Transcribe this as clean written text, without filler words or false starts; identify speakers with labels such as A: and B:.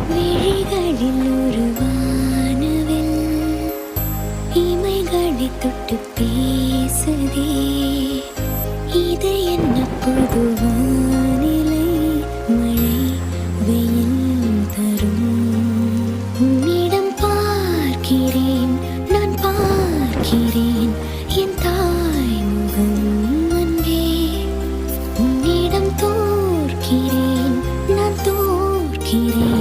A: விழிகளில் ஒரு வானவில் இமைகளை தொட்டு பேசுதே. இது என்ன புது வானிலை? மழை வெயில் தரும். உன்னிடம் பார்க்கிறேன், நான் பார்க்கிறேன் என் தாய் முகம் அன்பே. உன்னிடம் தோற்கிறேன், நான் தோற்கிறேன்